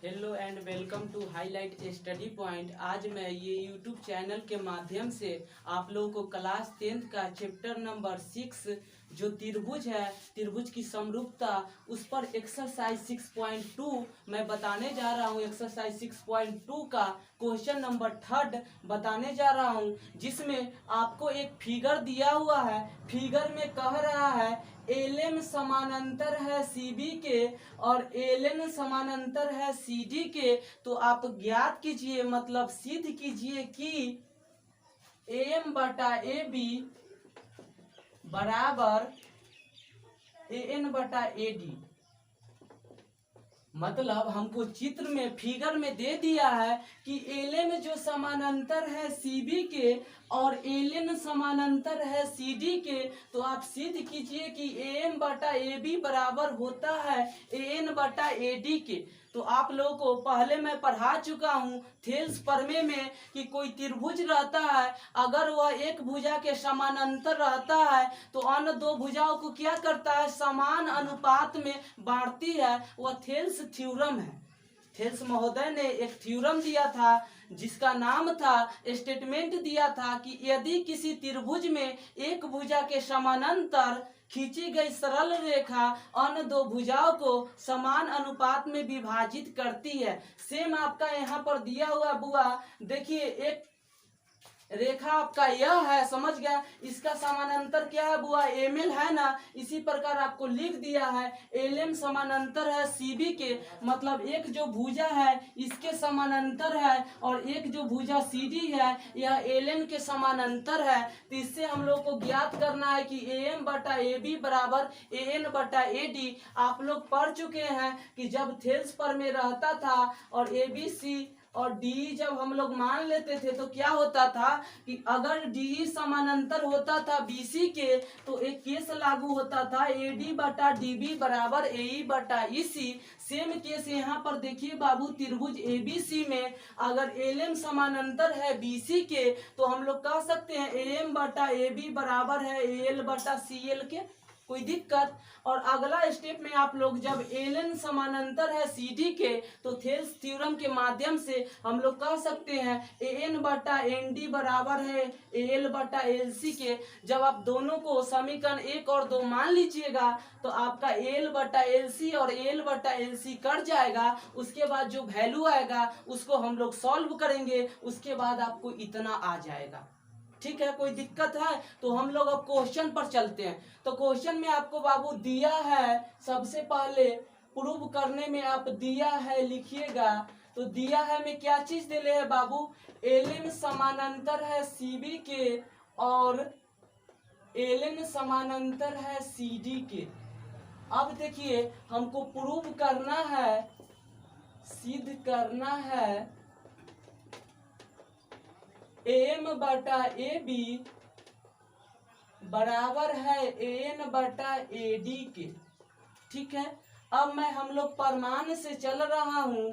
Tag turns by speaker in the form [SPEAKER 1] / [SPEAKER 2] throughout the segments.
[SPEAKER 1] Hello and welcome to Highlight Study Point. आज मैं ये यूट्यूब चैनल के माध्यम से आप लोगों को क्लास 10th का चैप्टर नंबर 6 जो त्रिभुज है, त्रिभुज की समरूपता, उस पर एक्सरसाइज 6.2 मैं बताने जा रहा हूँ। एक्सरसाइज 6.2 का क्वेश्चन नंबर 3 बताने जा रहा हूँ, जिसमें आपको एक फिगर दिया हुआ है। फिगर में कह रहा है एलएम समानांतर है सीबी के और एलएन समानांतर है सीडी के। तो आप ज्ञात कीजिए, मतलब सिद्ध कीजिए कि एम बटा ए बी बराबर एन बटा ए डी। मतलब हमको चित्र में फिगर में दे दिया है कि एलएम जो समानांतर है सीबी के और एलएन समानांतर है सीडी के। तो आप सिद्ध कीजिए कि एम बटा ए बी बराबर होता है एन बटा ए डी के। तो आप लोगों को पहले मैं पढ़ा चुका हूँ थेल्स प्रमेय में कि कोई त्रिभुज रहता है, अगर वह एक भुजा के समानांतर रहता है तो अन्य दो भुजाओं को क्या करता है, समान अनुपात में बांटती है। वह थेल्स थ्योरम है। थेल्स महोदय ने एक थ्योरम दिया था जिसका नाम था, स्टेटमेंट दिया था कि यदि किसी त्रिभुज में एक भुजा के समानांतर खींची गई सरल रेखा अन्य दो भुजाओं को समान अनुपात में विभाजित करती है। सेम आपका यहाँ पर दिया हुआ बुआ, देखिए एक रेखा आपका यह है, समझ गया। इसका समानांतर क्या है बुआ, एम एल है ना। इसी प्रकार आपको लिख दिया है एल एम समानांतर है सीबी के, मतलब एक जो भुजा है इसके समानांतर है और एक जो भुजा सीडी है यह एल एन के समानांतर है। तो इससे हम लोग को ज्ञात करना है कि ए एम बटा ए बी बराबर ए एन बटा ए डी। आप लोग पढ़ चुके हैं कि जब थेल्स पर में रहता था और ए बी सी और डी जब हम लोग मान लेते थे तो क्या होता था कि अगर डी समानांतर होता था बीसी के तो एक केस लागू होता था एडी बटा डीबी बराबर एई बटा ईसी। सेम केस यहाँ पर देखिए बाबू, त्रिभुज एबीसी में अगर एलएम समानांतर है बीसी के तो हम लोग कह सकते हैं एम बटा ए बी बराबर है एल बटा सी एल के। कोई दिक्कत? और अगला स्टेप में आप लोग जब एल समानांतर है सी डी के तो थेल्स थ्योरम के माध्यम से हम लोग कह सकते हैं ए एन बटा एन डी बराबर है एल बटा एल सी के। जब आप दोनों को समीकरण 1 और 2 मान लीजिएगा तो आपका एल बटा एल सी और एल बटा एल सी कट जाएगा। उसके बाद जो वैल्यू आएगा उसको हम लोग सॉल्व करेंगे, उसके बाद आपको इतना आ जाएगा। ठीक है, कोई दिक्कत है? तो हम लोग अब क्वेश्चन पर चलते हैं। तो क्वेश्चन में आपको बाबू दिया है, सबसे पहले प्रूव करने में आप दिया है लिखिएगा। तो दिया है में क्या चीज दिले है बाबू, एलएन समानांतर है सीबी के और एलएन समानांतर है सीडी के। अब देखिए हमको प्रूव करना है, सिद्ध करना है एम बटा ए बी बराबर है एन बटा ए डी के। ठीक है, अब मैं हम लोग प्रमाण से चल रहा हूं।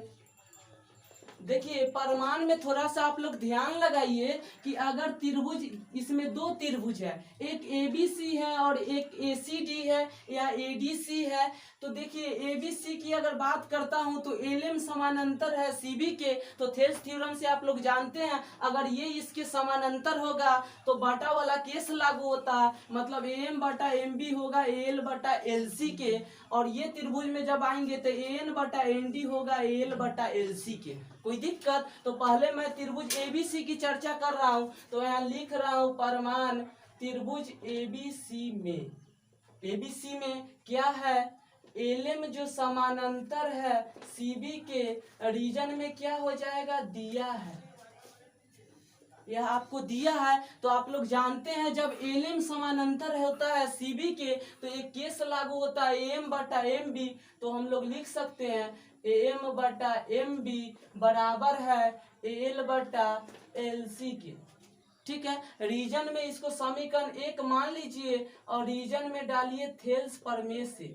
[SPEAKER 1] देखिए प्रमाण में थोड़ा सा आप लोग ध्यान लगाइए कि अगर त्रिभुज, इसमें दो त्रिभुज है, एक एबीसी है और एक एसीडी है या एडीसी है। तो देखिए एबीसी की अगर बात करता हूं तो एलएम समानांतर है सीबी के। तो थेल्स थ्योरम से आप लोग जानते हैं अगर ये इसके समानांतर होगा तो बटा वाला केस लागू होता है, मतलब एम बटा एम बी होगा एल बटा एल सी के। और ये त्रिभुज में जब आएंगे तो एन बटा एन डी होगा एल बटा एल सी के। कोई दिक्कत? तो पहले मैं त्रिभुज एबीसी की चर्चा कर रहा हूं तो यहाँ लिख रहा हूं प्रमाण त्रिभुज एबीसी में क्या है, एलएम जो समानांतर है सीबी के रीजन में क्या हो जाएगा, दिया है, यह आपको दिया है। तो आप लोग जानते हैं जब एलएम समानांतर होता है सीबी के तो एक केस लागू होता है एम बटा एम बी। तो हम लोग लिख सकते हैं एम बटा एम बी बराबर है एल बटा एल सी के। ठीक है, रीजन में इसको समीकरण 1 मान लीजिए और रीजन में डालिए थेल्स प्रमेय से।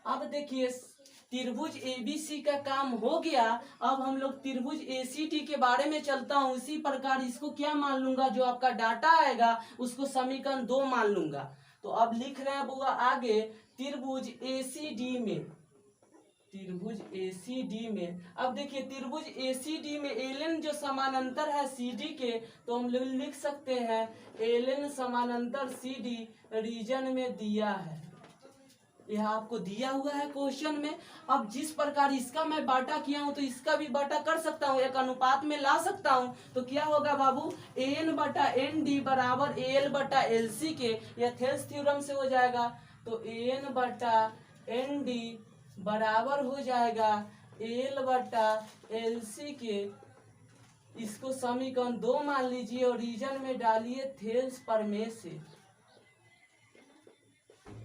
[SPEAKER 1] अब देखिए त्रिभुज एबीसी का काम हो गया। अब हम लोग त्रिभुज एसीडी के बारे में चलता हूँ। इसी प्रकार इसको क्या मान लूंगा, जो आपका डाटा आएगा उसको समीकरण 2 मान लूंगा। तो अब लिख रहे हैं बुआ आगे त्रिभुज एसीडी में, त्रिभुज ACD में, अब देखिए त्रिभुज ACD में एलन जो समानांतर है CD के, तो हम लोग लिख सकते हैं एलन समानांतर CD रीजन में दिया है। यह आपको दिया हुआ है क्वेश्चन में। अब जिस प्रकार इसका मैं बाटा किया हूं तो इसका भी बाटा कर सकता हूं, एक अनुपात में ला सकता हूं। तो क्या होगा बाबू, AN/ND बराबर AL/LC के, यह थेल्स थ्योरम से हो जाएगा। तो AN/ND बराबर हो जाएगा AL/LC के। इसको समीकरण 2 मान लीजिए और रीजन में डालिए थेल्स प्रमेय से।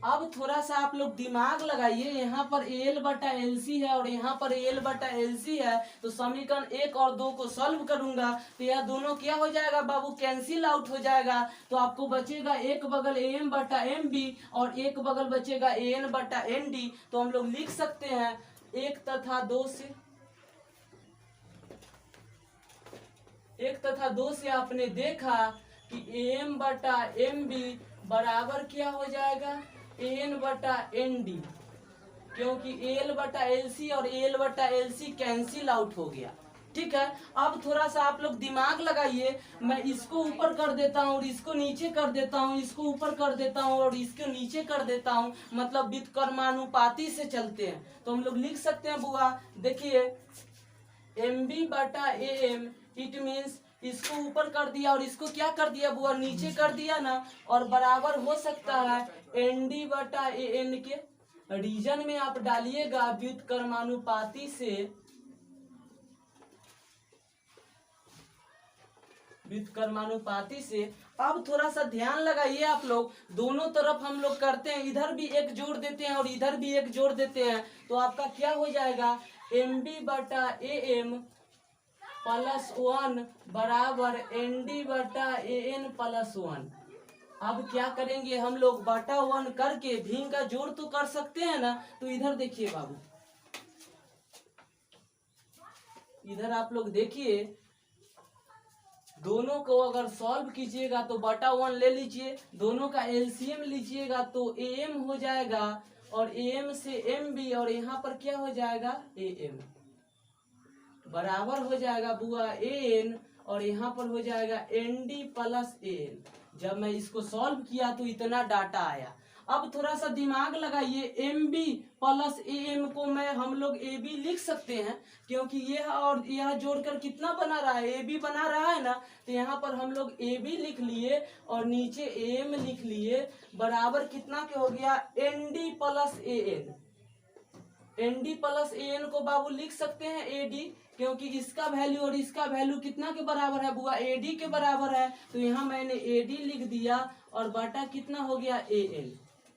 [SPEAKER 1] अब थोड़ा सा आप लोग दिमाग लगाइए, यहाँ पर AL/LC है और यहाँ पर AL/LC है, तो समीकरण 1 और 2 को सॉल्व करूंगा तो यह दोनों क्या हो जाएगा बाबू, कैंसिल आउट हो जाएगा। तो आपको बचेगा एक बगल AM/MB और एक बगल बचेगा AN/ND। तो हम लोग लिख सकते हैं 1 तथा 2 से आपने देखा कि AM/MB बराबर क्या हो जाएगा, AN/ND, क्योंकि AL/LC और AL/LC कैंसिल आउट हो गया। ठीक है, अब थोड़ा सा आप लोग दिमाग लगाइए, मैं इसको ऊपर कर देता हूँ और इसको नीचे कर देता हूँ, इसको ऊपर कर देता हूँ और इसको नीचे कर देता हूँ, मतलब व्युत्क्रमानुपाती से चलते हैं। तो हम लोग लिख सकते हैं बुआ, देखिए MB/AM, इट मीन्स इसको ऊपर कर दिया और इसको क्या कर दिया बुआ, नीचे कर दिया ना, और बराबर हो सकता है ND/AN के। रीजन में आप डालिएगा व्युत्क्रमानुपाती से। अब थोड़ा सा ध्यान लगाइए आप लोग, दोनों तरफ हम लोग करते हैं, इधर भी एक जोड़ देते हैं और इधर भी एक जोड़ देते हैं। तो आपका क्या हो जाएगा, MB/AM +1 बराबर ND/AN+1। अब क्या करेंगे हम लोग, बटा 1 करके भी का जोड़ तो कर सकते हैं ना। तो इधर देखिए बाबू, इधर आप लोग देखिए, दोनों को अगर सॉल्व कीजिएगा तो बटा 1 ले लीजिए, दोनों का LCM लीजिएगा तो AM हो जाएगा और AM से MB और यहाँ पर क्या हो जाएगा AM बराबर हो जाएगा बुआ AN और यहाँ पर हो जाएगा ND+AN। जब मैं इसको सॉल्व किया तो इतना डाटा आया। अब थोड़ा सा दिमाग लगाइए, MB+AM को हम लोग AB लिख सकते हैं, क्योंकि यह और यह जोड़कर कितना बना रहा है, AB बना रहा है ना। तो यहाँ पर हम लोग AB लिख लिए और नीचे AM लिख लिए, बराबर कितना के हो गया, ND+AN। ND+AN को बाबू लिख सकते हैं AD, क्योंकि इसका वैल्यू और इसका वैल्यू कितना के बराबर है बुआ, AD के बराबर है। तो यहाँ मैंने AD लिख दिया और बटा कितना हो गया AL।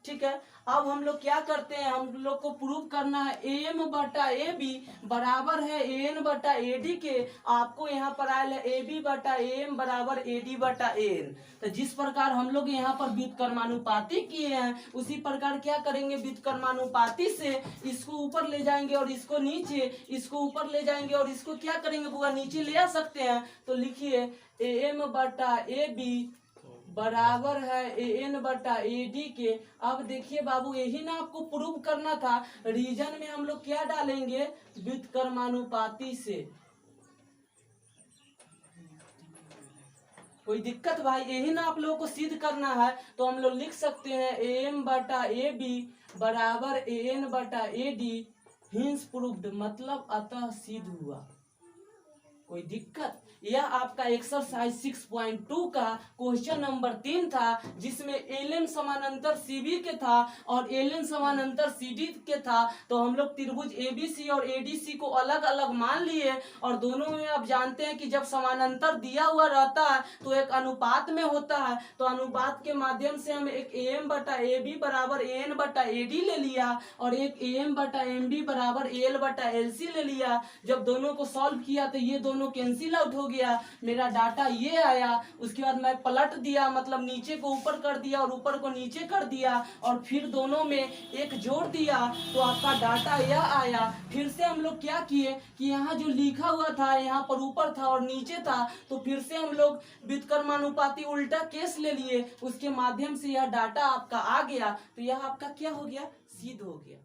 [SPEAKER 1] ठीक है, अब हम लोग क्या करते हैं, हम लोग को प्रूव करना है AM/AB बराबर है AN/AD के। आपको यहाँ पर आया है AB/AM बराबर AD/AN। तो जिस प्रकार हम लोग यहाँ पर व्युत्क्रमानुपाती किए हैं, उसी प्रकार क्या करेंगे, व्युत्क्रमानुपाती से इसको ऊपर ले जाएंगे और इसको नीचे, इसको ऊपर ले जाएंगे और इसको क्या करेंगे बुआ, नीचे ले आ सकते हैं। तो लिखिए AM/AB बराबर है AN/AD के। अब देखिए बाबू, यही ना आपको प्रूव करना था, रीजन में हम लोग क्या डालेंगे, व्युत्क्रमानुपाती से। कोई दिक्कत भाई, यही ना आप लोगों को सिद्ध करना है। तो हम लोग लिख सकते हैं AM/AB बराबर AN/AD, हिंस प्रूव्ड, मतलब अतः सिद्ध हुआ। कोई दिक्कत, यह आपका एक्सरसाइज 6.2 का क्वेश्चन नंबर 3 था, जिसमें एलन समानांतर CB के था और एलन समानांतर CD के था। तो हम लोग त्रिभुज ABC और ADC को अलग अलग मान लिए, और दोनों में आप जानते हैं कि जब समानांतर दिया हुआ रहता है तो एक अनुपात में होता है। तो अनुपात के माध्यम से हम एक AM/AB बराबर AN/AD ले लिया और एक AM/MB बराबर AL/LC ले लिया। जब दोनों को सॉल्व किया तो ये दोनों कैंसिल आउट हो गया, मेरा डाटा ये आया। उसके बाद मैं पलट दिया, मतलब नीचे को ऊपर कर दिया और ऊपर को नीचे कर दिया, और फिर दोनों में एक जोड़ दिया तो आपका डाटा यह आया। फिर से हम लोग क्या किए कि यहाँ जो लिखा हुआ था यहाँ पर ऊपर था और नीचे था, तो फिर से हम लोग व्युत्क्रमानुपाती उल्टा केस ले लिए, उसके माध्यम से यह डाटा आपका आ गया। तो यह आपका क्या हो गया, सिद्ध हो गया।